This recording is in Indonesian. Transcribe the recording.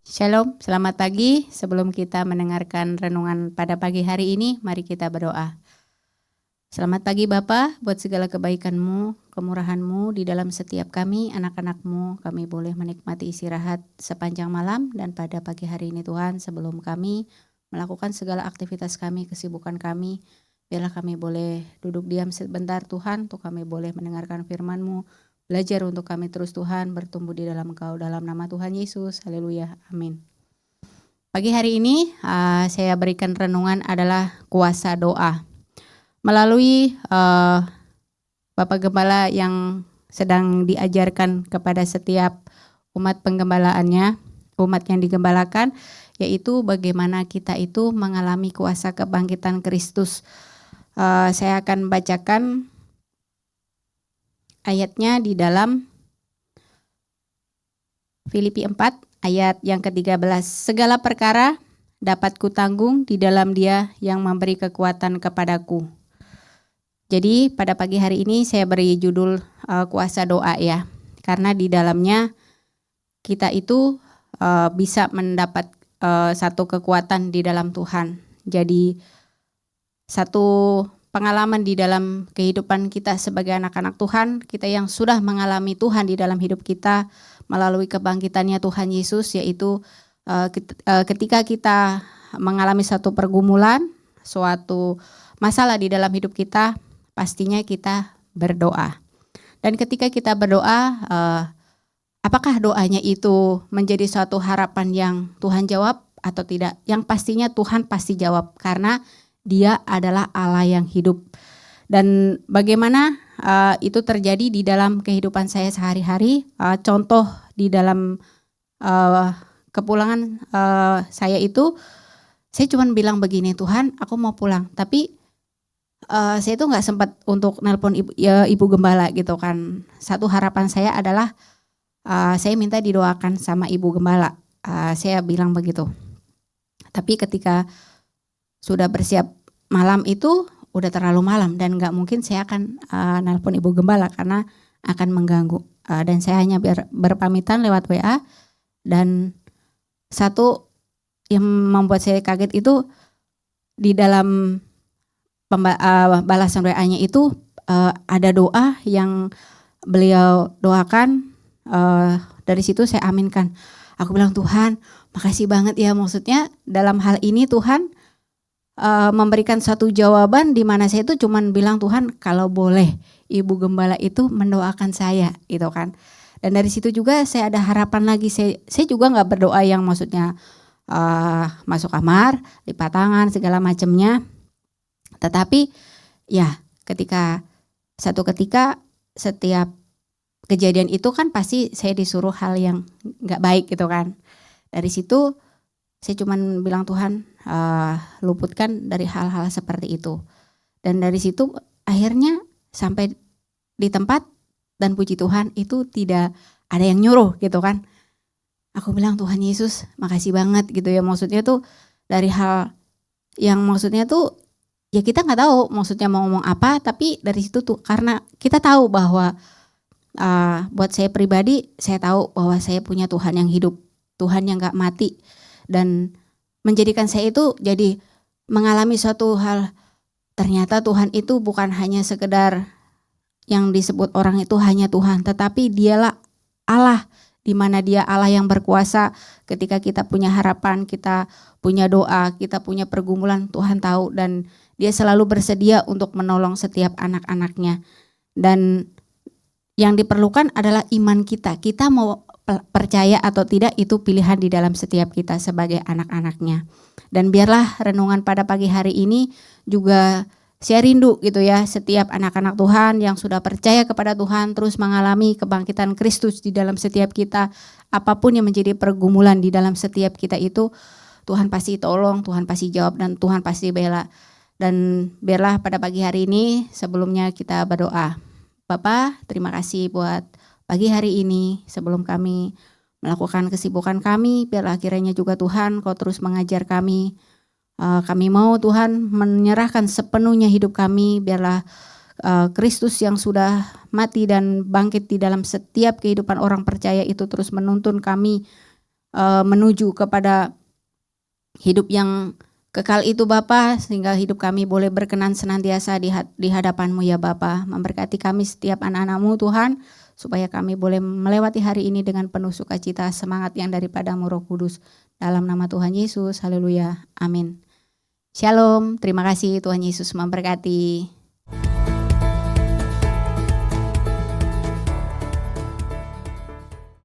Shalom, selamat pagi. Sebelum kita mendengarkan renungan pada pagi hari ini, mari kita berdoa. Selamat pagi Bapa, buat segala kebaikan-Mu, kemurahan-Mu di dalam setiap kami, anak-anak-Mu, kami boleh menikmati istirahat sepanjang malam dan pada pagi hari ini Tuhan, sebelum kami melakukan segala aktivitas kami, kesibukan kami, biarlah kami boleh duduk diam sebentar Tuhan, untuk kami boleh mendengarkan firman-Mu, belajar untuk kami terus Tuhan, bertumbuh di dalam Engkau, dalam nama Tuhan Yesus, haleluya, amin. Pagi hari ini saya berikan renungan adalah kuasa doa. Melalui Bapak Gembala yang sedang diajarkan kepada setiap umat penggembalaannya, umat yang digembalakan, yaitu bagaimana kita itu mengalami kuasa kebangkitan Kristus. Saya akan bacakan ayatnya di dalam Filipi 4 ayat yang ke-13. Segala perkara dapat kutanggung di dalam Dia yang memberi kekuatan kepadaku. Jadi pada pagi hari ini saya beri judul kuasa doa ya. Karena di dalamnya kita itu bisa mendapat satu kekuatan di dalam Tuhan. Jadi satu pengalaman di dalam kehidupan kita sebagai anak-anak Tuhan, kita yang sudah mengalami Tuhan di dalam hidup kita melalui kebangkitannya Tuhan Yesus, yaitu ketika kita mengalami satu pergumulan, suatu masalah di dalam hidup kita, pastinya kita berdoa. Dan ketika kita berdoa, apakah doanya itu menjadi suatu harapan yang Tuhan jawab atau tidak? Yang pastinya Tuhan pasti jawab, karena Dia adalah Allah yang hidup. Dan bagaimana itu terjadi di dalam kehidupan saya sehari-hari. Contoh di dalam kepulangan saya itu, saya cuma bilang begini, Tuhan aku mau pulang. Tapi saya itu gak sempat untuk nelpon ibu gembala gitu kan. Satu harapan saya adalah saya minta didoakan sama ibu gembala. Saya bilang begitu. Tapi ketika sudah bersiap malam itu udah terlalu malam dan gak mungkin saya akan nelpon ibu gembala karena akan mengganggu. Dan saya hanya berpamitan lewat WA. Dan satu yang membuat saya kaget itu di dalam balasan WA-nya itu ada doa yang beliau doakan. Dari situ saya aminkan. Aku bilang, Tuhan makasih banget ya, maksudnya dalam hal ini Tuhan memberikan satu jawaban di mana saya itu cuman bilang, Tuhan kalau boleh ibu gembala itu mendoakan saya gitu kan. Dan dari situ juga saya ada harapan lagi. Saya juga gak berdoa yang maksudnya masuk kamar, lipat tangan segala macamnya. Tetapi ya ketika setiap kejadian itu kan pasti saya disuruh hal yang gak baik gitu kan. Dari situ saya cuman bilang, Tuhan luputkan dari hal-hal seperti itu. Dan dari situ akhirnya sampai di tempat dan puji Tuhan itu tidak ada yang nyuruh gitu kan. Aku bilang, Tuhan Yesus makasih banget gitu ya. Maksudnya tuh dari hal yang maksudnya tuh ya kita gak tahu maksudnya mau ngomong apa. Tapi dari situ tuh karena kita tahu bahwa buat saya pribadi, saya tahu bahwa saya punya Tuhan yang hidup. Tuhan yang gak mati. Dan menjadikan saya itu jadi mengalami suatu hal, ternyata Tuhan itu bukan hanya sekedar yang disebut orang itu hanya Tuhan, tetapi Dialah Allah, di mana Dia Allah yang berkuasa. Ketika kita punya harapan, kita punya doa, kita punya pergumulan, Tuhan tahu dan Dia selalu bersedia untuk menolong setiap anak-anaknya. Dan yang diperlukan adalah iman kita. Kita mau percaya atau tidak itu pilihan di dalam setiap kita sebagai anak-anaknya. Dan biarlah renungan pada pagi hari ini juga saya rindu gitu ya, setiap anak-anak Tuhan yang sudah percaya kepada Tuhan terus mengalami kebangkitan Kristus di dalam setiap kita. Apapun yang menjadi pergumulan di dalam setiap kita itu, Tuhan pasti tolong, Tuhan pasti jawab dan Tuhan pasti bela. Dan biarlah pada pagi hari ini sebelumnya kita berdoa. Bapa, terima kasih buat pagi hari ini, sebelum kami melakukan kesibukan kami, biarlah kiranya juga Tuhan Kau terus mengajar kami. Kami mau Tuhan menyerahkan sepenuhnya hidup kami, biarlah Kristus yang sudah mati dan bangkit di dalam setiap kehidupan orang percaya itu terus menuntun kami menuju kepada hidup yang kekal itu Bapa, sehingga hidup kami boleh berkenan senantiasa di hadapan-Mu ya Bapa. Memberkati kami setiap anak-anak-Mu Tuhan, supaya kami boleh melewati hari ini dengan penuh sukacita, semangat yang daripada-Mu Roh Kudus. Dalam nama Tuhan Yesus, haleluya, amin. Shalom, terima kasih, Tuhan Yesus memberkati.